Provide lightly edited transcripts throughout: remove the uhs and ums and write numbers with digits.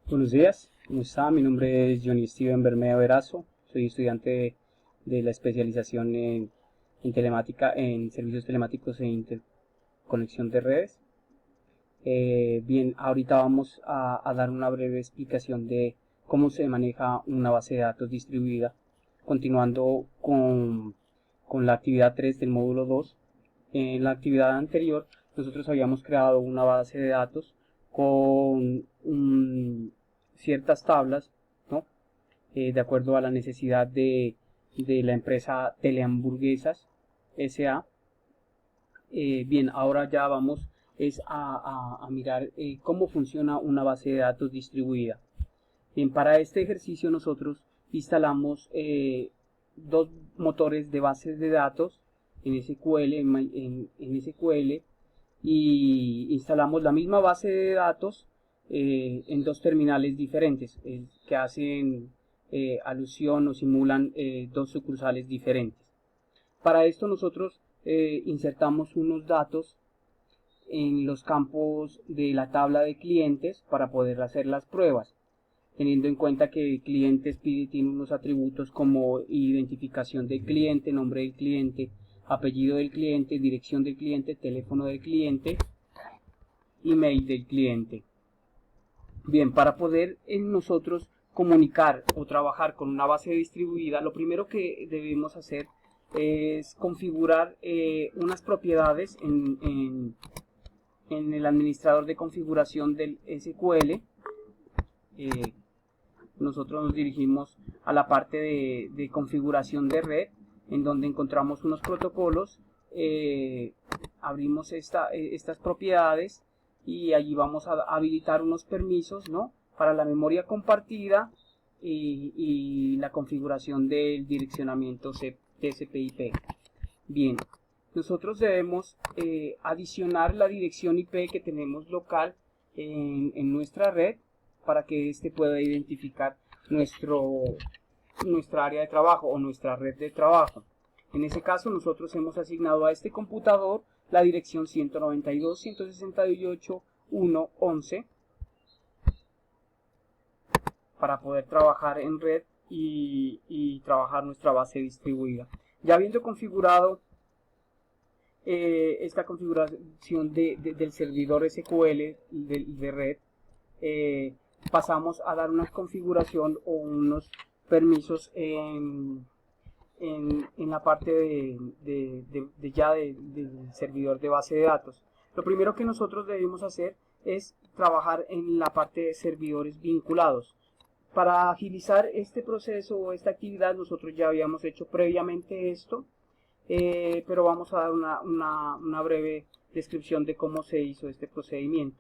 Buenos días, ¿cómo está? Mi nombre es Johnny Steven Bermeo Erazo, soy estudiante de la especialización en telemática, en servicios telemáticos e interconexión de redes. Bien, ahorita vamos a dar una breve explicación de cómo se maneja una base de datos distribuida, continuando con la actividad 3 del módulo 2. En la actividad anterior, nosotros habíamos creado una base de datos con ciertas tablas, ¿no? De acuerdo a la necesidad de la empresa Telehamburguesas S.A. Bien, ahora ya vamos a mirar cómo funciona una base de datos distribuida. Bien, para este ejercicio nosotros instalamos dos motores de bases de datos en SQL, en SQL, y instalamos la misma base de datos en dos terminales diferentes que hacen alusión o simulan dos sucursales diferentes. Para esto nosotros insertamos unos datos en los campos de la tabla de clientes para poder hacer las pruebas, teniendo en cuenta que el cliente tiene unos atributos como identificación del cliente, nombre del cliente, apellido del cliente, dirección del cliente, teléfono del cliente, email del cliente. Bien, para poder nosotros comunicar o trabajar con una base distribuida, lo primero que debemos hacer es configurar unas propiedades en el administrador de configuración del SQL. Nosotros nos dirigimos a la parte de configuración de red, en donde encontramos unos protocolos, abrimos estas propiedades y allí vamos a habilitar unos permisos, ¿no?, para la memoria compartida y la configuración del direccionamiento TCP/IP. Bien, nosotros debemos adicionar la dirección IP que tenemos local en nuestra red para que éste pueda identificar nuestra área de trabajo o nuestra red de trabajo. En ese caso nosotros hemos asignado a este computador la dirección 192.168.1.11 para poder trabajar en red y trabajar nuestra base distribuida. Ya habiendo configurado esta configuración del servidor SQL de red, pasamos a dar una configuración o unos permisos en la parte del servidor de base de datos. Lo primero que nosotros debemos hacer es trabajar en la parte de servidores vinculados. Para agilizar este proceso o esta actividad nosotros ya habíamos hecho previamente esto, pero vamos a dar una breve descripción de cómo se hizo este procedimiento.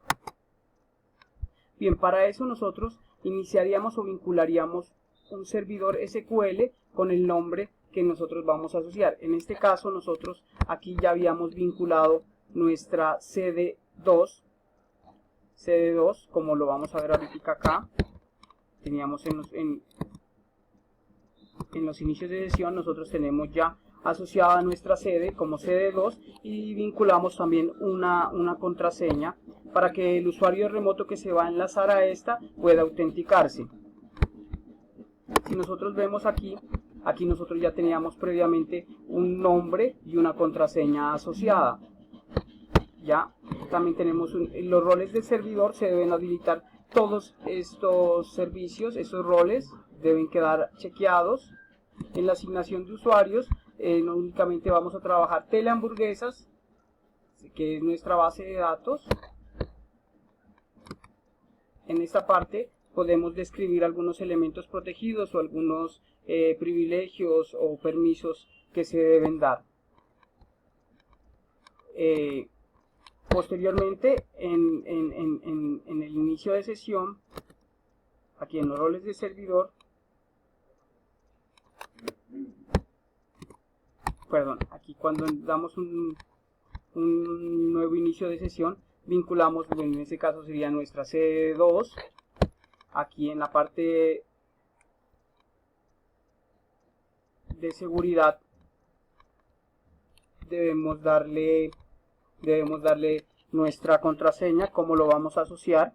Bien, para eso nosotros iniciaríamos o vincularíamos un servidor SQL con el nombre que nosotros vamos a asociar. En este caso nosotros aquí ya habíamos vinculado nuestra CD2, como lo vamos a ver ahorita acá. Teníamos en los inicios de sesión, nosotros tenemos ya asociada nuestra sede como CD2 y vinculamos también una contraseña para que el usuario remoto que se va a enlazar a esta pueda autenticarse. Si nosotros vemos aquí nosotros ya teníamos previamente un nombre y una contraseña asociada. Ya también tenemos los roles del servidor, se deben habilitar todos estos servicios, estos roles deben quedar chequeados. En la asignación de usuarios, no únicamente vamos a trabajar Telehamburguesas, que es nuestra base de datos. En esta parte podemos describir algunos elementos protegidos o algunos privilegios o permisos que se deben dar. Posteriormente, en el inicio de sesión, aquí en los roles de servidor, aquí cuando damos un nuevo inicio de sesión, vinculamos, en este caso sería nuestra CD2, aquí en la parte de seguridad debemos darle nuestra contraseña, cómo lo vamos a asociar.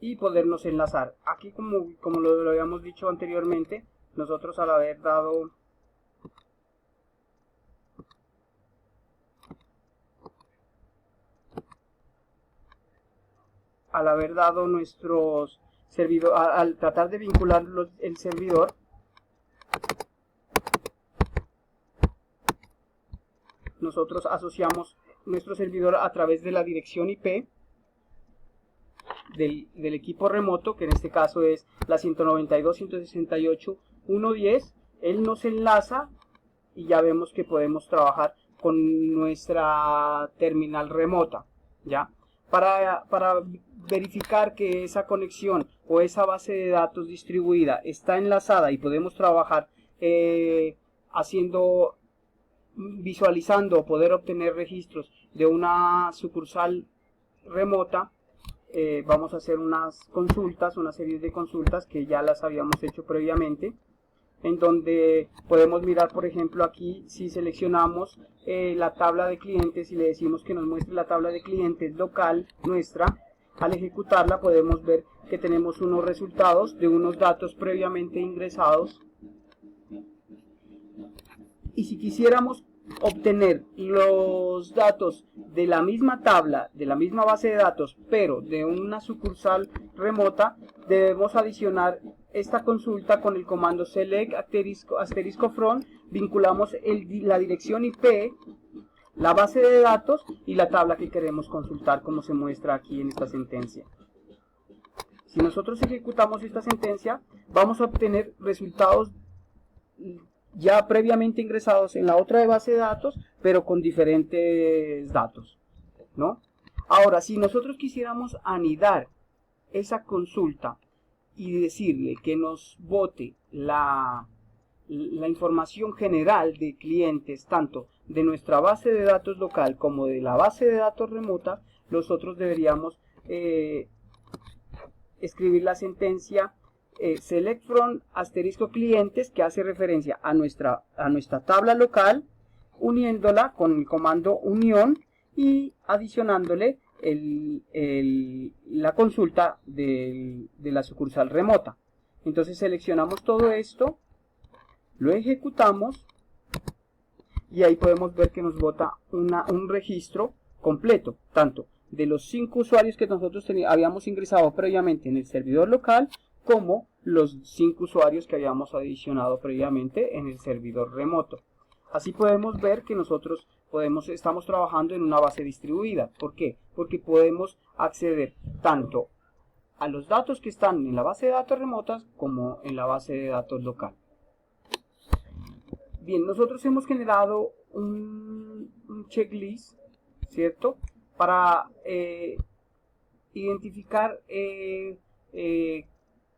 y podernos enlazar. Aquí, como lo habíamos dicho anteriormente, nosotros al haber dado nuestros servidores, al tratar de vincular el servidor, nosotros asociamos nuestro servidor a través de la dirección IP del equipo remoto, que en este caso es la 192.168.1.10. Él nos enlaza y ya vemos que podemos trabajar con nuestra terminal remota, ¿ya? Para verificar que esa conexión o esa base de datos distribuida está enlazada y podemos trabajar visualizando o poder obtener registros de una sucursal remota, vamos a hacer una serie de consultas que ya las habíamos hecho previamente, en donde podemos mirar, por ejemplo, aquí si seleccionamos la tabla de clientes y le decimos que nos muestre la tabla de clientes local nuestra. Al ejecutarla podemos ver que tenemos unos resultados de unos datos previamente ingresados, y si quisiéramos obtener los datos de la misma tabla, de la misma base de datos, pero de una sucursal remota, debemos adicionar esta consulta con el comando select asterisco from. Vinculamos la dirección IP, la base de datos y la tabla que queremos consultar, como se muestra aquí en esta sentencia. Si nosotros ejecutamos esta sentencia, vamos a obtener resultados ya previamente ingresados en la otra base de datos, pero con diferentes datos, ¿no? Ahora, si nosotros quisiéramos anidar esa consulta y decirle que nos bote la información general de clientes, tanto de nuestra base de datos local como de la base de datos remota, nosotros deberíamos escribir la sentencia select from asterisco clientes, que hace referencia a nuestra tabla local, uniéndola con el comando unión y adicionándole la consulta de la sucursal remota. Entonces seleccionamos todo esto, lo ejecutamos y ahí podemos ver que nos bota un registro completo, tanto de los 5 usuarios que nosotros habíamos ingresado previamente en el servidor local, como los 5 usuarios que habíamos adicionado previamente en el servidor remoto. Así podemos ver que nosotros estamos trabajando en una base distribuida. ¿Por qué? Porque podemos acceder tanto a los datos que están en la base de datos remotas como en la base de datos local. Bien, nosotros hemos generado un checklist, ¿cierto? Para identificar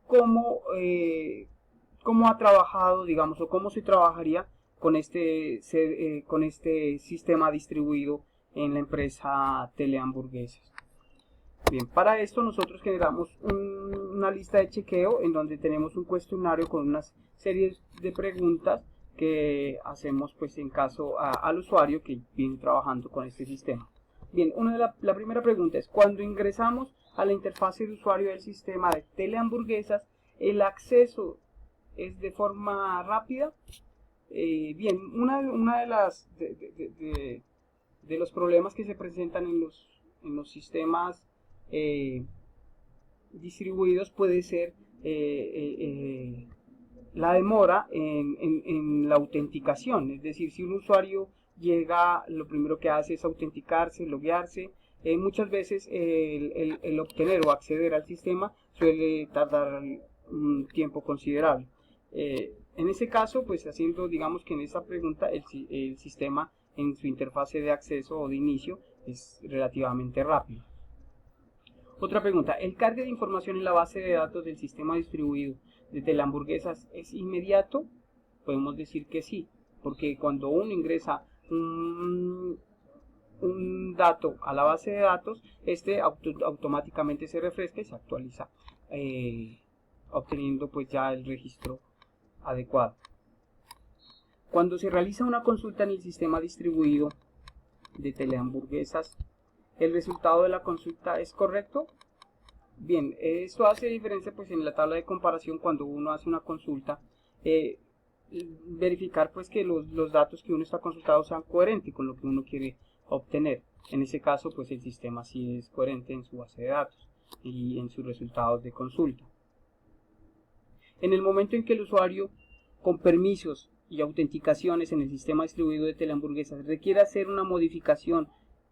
cómo ha trabajado, digamos, o cómo se trabajaría con este sistema distribuido en la empresa Telehamburguesas. Bien, para esto nosotros generamos una lista de chequeo en donde tenemos un cuestionario con unas series de preguntas que hacemos pues en caso al usuario que viene trabajando con este sistema. Bien, la primera pregunta es: cuando ingresamos a la interfase de usuario del sistema de Telehamburguesas, ¿el acceso es de forma rápida? Bien, una de los problemas que se presentan en los sistemas distribuidos puede ser la demora en la autenticación. Es decir, si un usuario llega, lo primero que hace es autenticarse, loguearse, muchas veces el obtener o acceder al sistema suele tardar un tiempo considerable. En ese caso, pues haciendo, digamos que en esa pregunta, el sistema en su interfase de acceso o de inicio es relativamente rápido. Otra pregunta: ¿el cargue de información en la base de datos del sistema distribuido de Telehamburguesas es inmediato? Podemos decir que sí, porque cuando uno ingresa un dato a la base de datos, este automáticamente se refresca y se actualiza, obteniendo pues ya el registro adecuado. Cuando se realiza una consulta en el sistema distribuido de Telehamburguesas, ¿el resultado de la consulta es correcto? Bien, esto hace diferencia pues en la tabla de comparación cuando uno hace una consulta, verificar pues que los datos que uno está consultando sean coherentes con lo que uno quiere obtener. En ese caso pues el sistema sí es coherente en su base de datos y en sus resultados de consulta. En el momento en que el usuario con permisos y autenticaciones en el sistema distribuido de telehamburguesas requiere hacer una modificación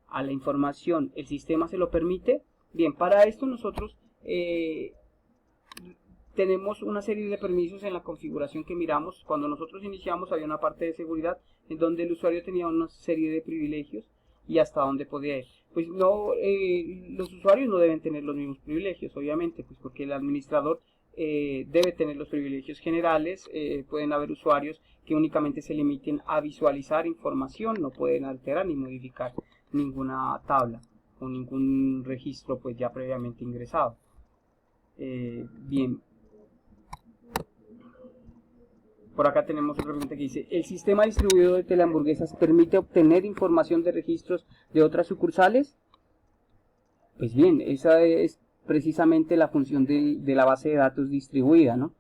a la información, ¿el sistema se lo permite? Bien, para esto nosotros tenemos una serie de permisos en la configuración que miramos. Cuando nosotros iniciamos había una parte de seguridad en donde el usuario tenía una serie de privilegios y hasta dónde podía ir. Pues no, los usuarios no deben tener los mismos privilegios, obviamente, pues porque el administrador debe tener los privilegios generales. Pueden haber usuarios que únicamente se limiten a visualizar información, no pueden alterar ni modificar ninguna tabla o ningún registro pues ya previamente ingresado. Bien, por acá tenemos otra pregunta que dice: ¿el sistema distribuido de telehamburguesas permite obtener información de registros de otras sucursales? Pues bien, esa es precisamente la función de la base de datos distribuida, ¿no?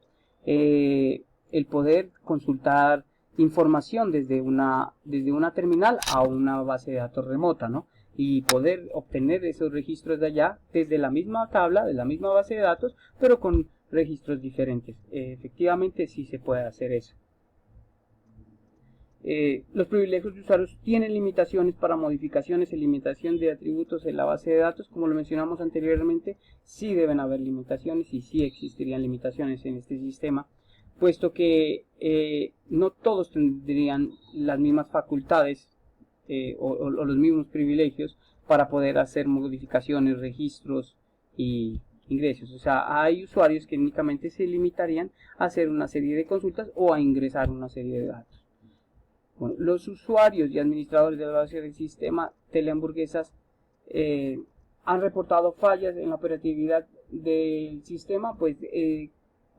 El poder consultar información desde una terminal a una base de datos remota, ¿no? Y poder obtener esos registros de allá desde la misma tabla, de la misma base de datos, pero con registros diferentes. Efectivamente sí se puede hacer eso. Los privilegios de usuarios tienen limitaciones para modificaciones, eliminación de atributos en la base de datos. Como lo mencionamos anteriormente, sí deben haber limitaciones y sí existirían limitaciones en este sistema, puesto que no todos tendrían las mismas facultades o los mismos privilegios para poder hacer modificaciones, registros y ingresos. O sea, hay usuarios que únicamente se limitarían a hacer una serie de consultas o a ingresar una serie de datos. Bueno, los usuarios y administradores de la base del sistema telehamburguesas han reportado fallas en la operatividad del sistema. Pues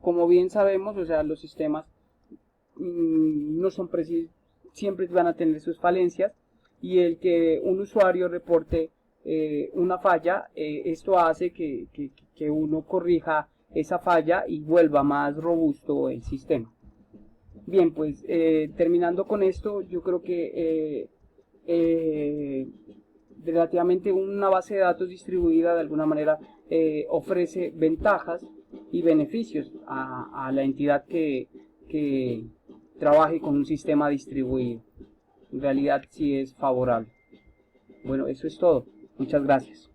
como bien sabemos, o sea, los sistemas no son precisos, siempre van a tener sus falencias, y el que un usuario reporte una falla, esto hace que uno corrija esa falla y vuelva más robusto el sistema. Bien, pues terminando con esto, yo creo que relativamente una base de datos distribuida de alguna manera ofrece ventajas y beneficios a la entidad que trabaje con un sistema distribuido. En realidad sí es favorable. Bueno, eso es todo. Muchas gracias.